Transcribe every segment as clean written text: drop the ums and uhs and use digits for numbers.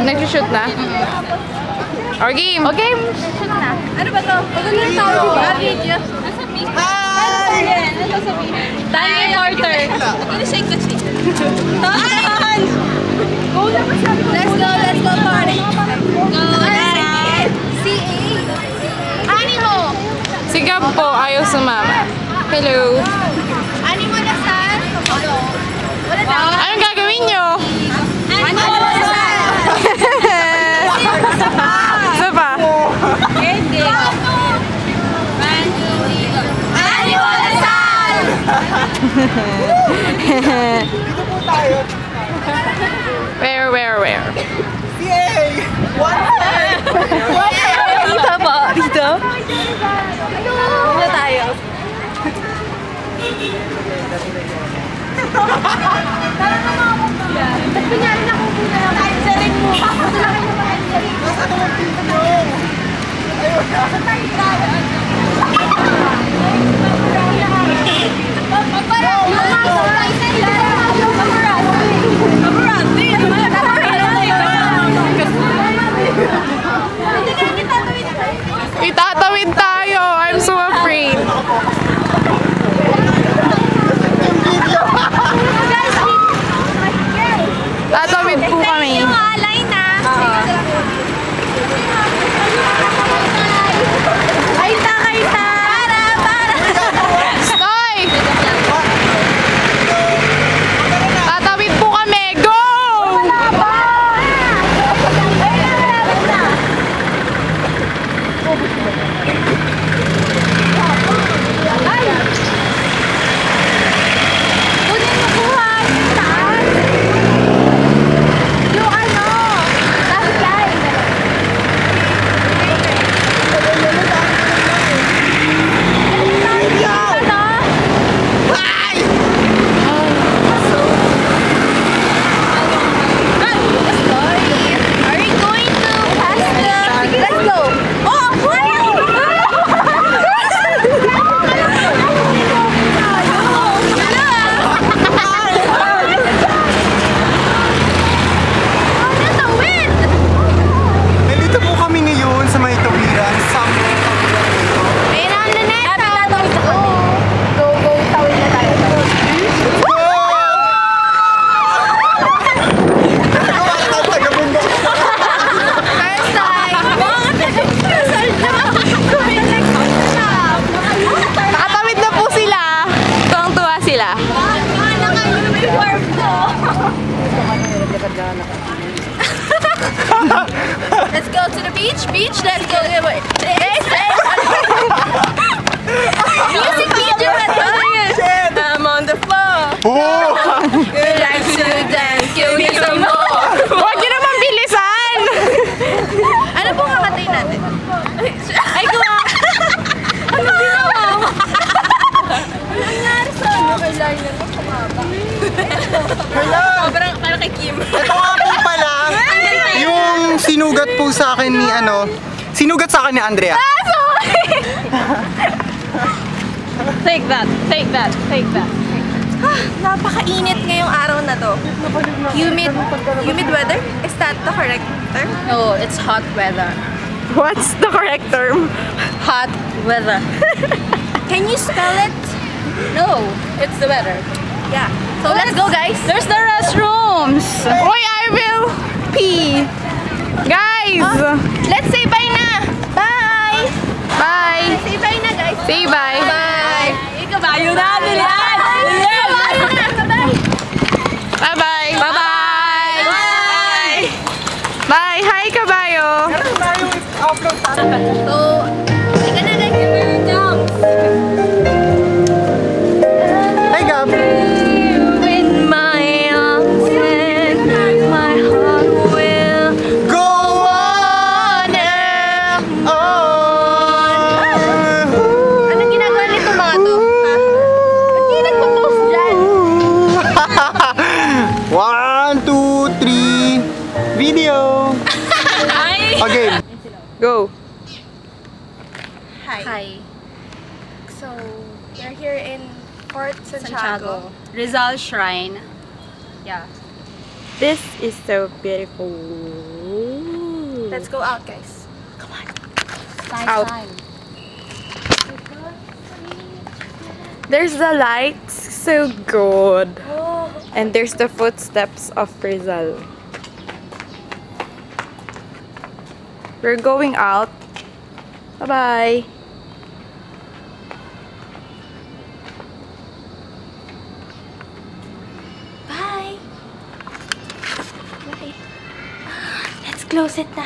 Nag-shoot na? Or game? O game! Shoot na. Ano ba to? Maganda yung tao ba? Video. Hi! Daniel Porter. Shake the shake. Tahan! Let's go party. Go, CA. Animo. Si Gab po, ayaw sumama. Hello. Animo na saan? Wala na. Anong gagawin nyo? Animo na saan? Isa pa? Hindi. Animo na saan? Dito po tayo. Where? CA! One side! Dito po. Dito? Dito tayo. Ba't kunyari na kung muna lang tayo sa ring mo? Papasalakay naman tayo sa ring mo. Nasa naman dito? Ayun na. Saan tayo tayo? Itatawid tayo! I'm so afraid. Tatawid po kami. Stoy! Tatawid po kami. Go! Let's go to the beach. Let's go. Music video. I'm on the floor. Good like to dance. Give me some more. Huwag nyo naman bilisan! Ano pong kakatay natin? Ay, gawa. Ano ginawa mo? Ano nangyari sa ano? Kay liner mo kumaba. Hello! Parang kay Kim. Ito nga po pala, yung sinugat po sa akin ni sinugat sa akin ni Andrea. Take that. Napakainit ngayong araw na to. Humid weather? Is that the correct term? No, it's hot weather. What's the correct term? Hot weather. Can you spell it? No, it's the weather. Yeah. So let's go, guys. There's the restrooms. Uy, I will pee! Guys! Let's say bye na. Bye. Bye! Say bye na, guys. Say bye! Bye. Ikabayo na, Lilian. Bye-bye! Bye. Bye. Bye! Hi, kabayo! Meron tayong upload sa So, ika na, guys. Hi, Gab! With my arms and my heart will Go on and on! Anong ginagawa nito mga to? Ha? Ba't di nagpo-post dyan? 1, 2, 3, video! Hi! Okay. Go! Hi. So, we're here in Fort Santiago. Rizal Shrine. Yeah. This is so beautiful. Let's go out, guys. Out. There's the lights, so good. And there's the footsteps of Rizal. We're going out. Bye-bye. Bye. Bye. Let's close it na.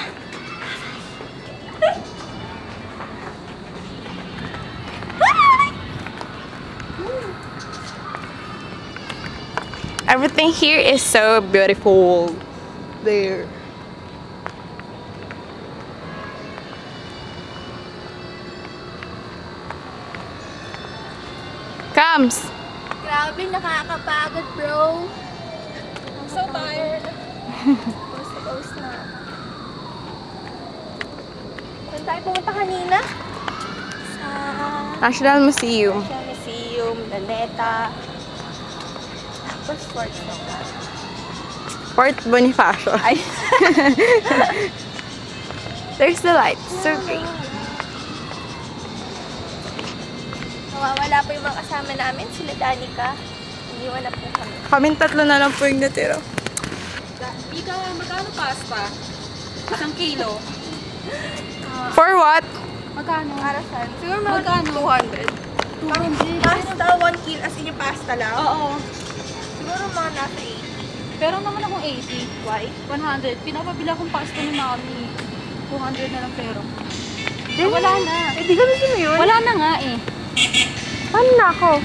Everything here is so beautiful. There. Comes. Grabe, nakakapagod, bro. I'm so tired. Post na. Saan tayo pumunta kanina? Sa National Museum. National Museum, Laneta. Tapos Fort Snow. Fort Bonifacio. Ay. There's the lights. So great. Nawawala po yung mga kasama namin. Sila Danica. Iniwan na po kami. Kaming tatlo na lang po yung natira. Ika, magkano pasta? 1 kilo. For what? Magkano? Para saan? Siguro mga Magkano? 200. Pasta, 1 kilo. As in yung pasta lang? Oo. Siguro mga nasa 80. Pero naman akong 80. Why? 100. Pinapabila akong pasta ni Mami. 200 na lang pero. Wala na. Eh, di gamitin mo yun? Wala na nga eh. Paano na ako?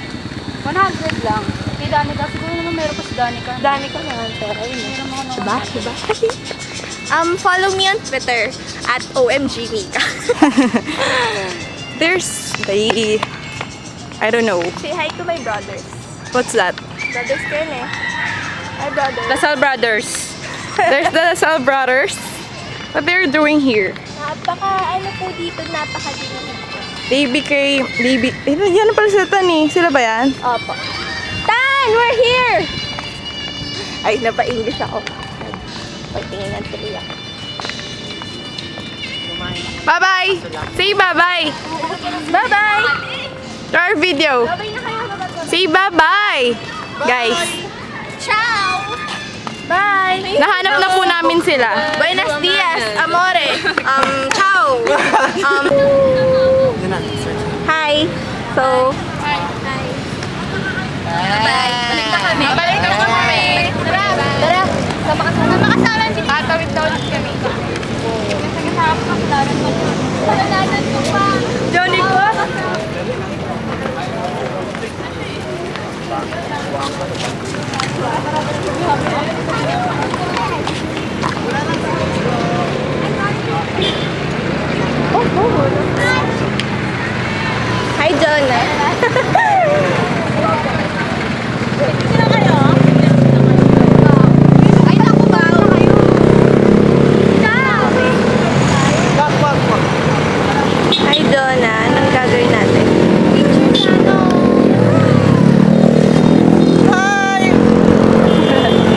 100 lang. Kay Danica, siguro naman meron pa si Danica. Danica naman pera yun. Meron ako ng Diba? Diba? Follow me on Twitter at OMGMika. There's the... I don't know. Say hi to my brothers. What's that? Brothers ko yun eh. Hi, brothers. Lasal Brothers. There's the Lasal Brothers. What they're doing here? Ano po dito, napakadinig ko. They became... Yan na pala sila Tan eh. Sila ba yan? Opo. Tan! We're here! Ay, napa-English ako. Pagtingin ng tuloy ako. Bye-bye! Say bye-bye! Bye-bye! To our video. Bye-bye na kayo. Say bye-bye! Guys, Ciao! Bye! nahanap na po namin sila. Buenos dias, amore. Ciao! Hi! So, Hi! Bye! Balik na kami. Balik na kami. Tara! Sama kasama si Tatawid daw ulit kami. Palalanan ko pa! Johnny po? Hi, John! Sino kayo? Ay, naku ba? Ciao! Hi, Jonah. Anong gagawin natin? Hi!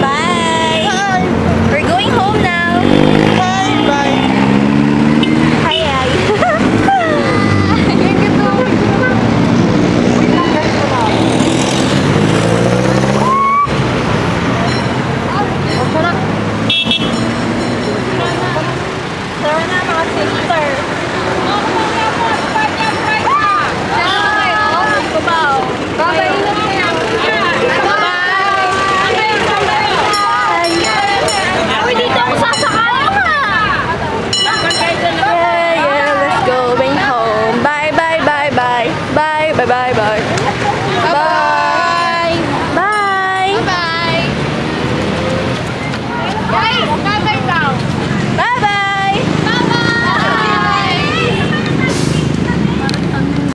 Bye! We're going home now. Bye! Bye! Hi, hi. Tara na, mga sister. Ciao! Bye-bye.